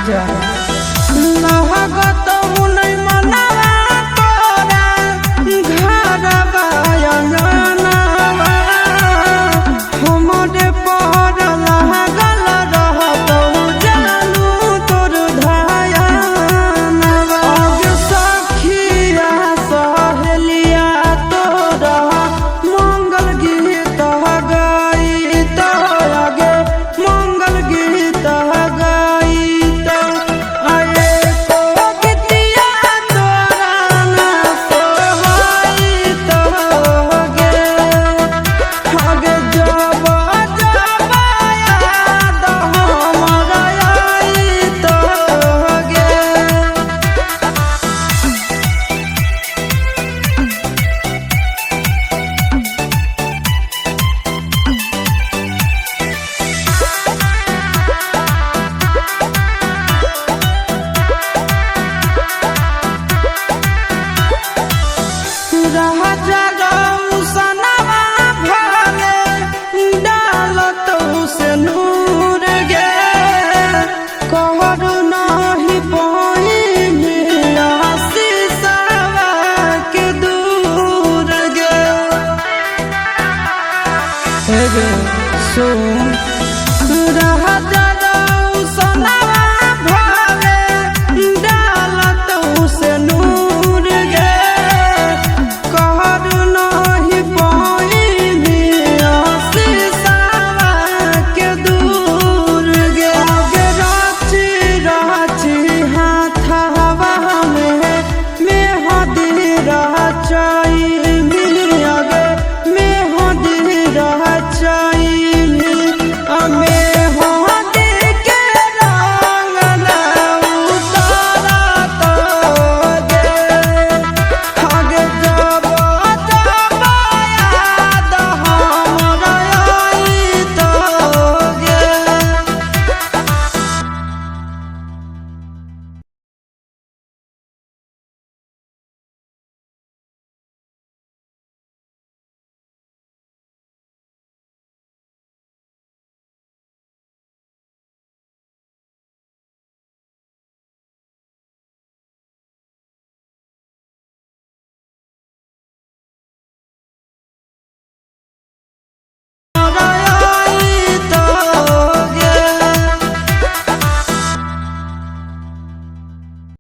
जा लागत मुनै मनवा तोरा घरवा अंगनवा हमरे पर लागल रहतौ जानू तोर ध्यानवा आगे सखिया सहेलिया तोरा मंगल गीत गाइत आगे मंगल गीत गाइत आए तो गीतिया तोरा ना सोहाइत गे आगे जब जब याद हमरा आइत गे। राजा गौसनवा भले डालत से नूर गे कहर नाही पहिने आशीषवा के दूर गे सुन राजा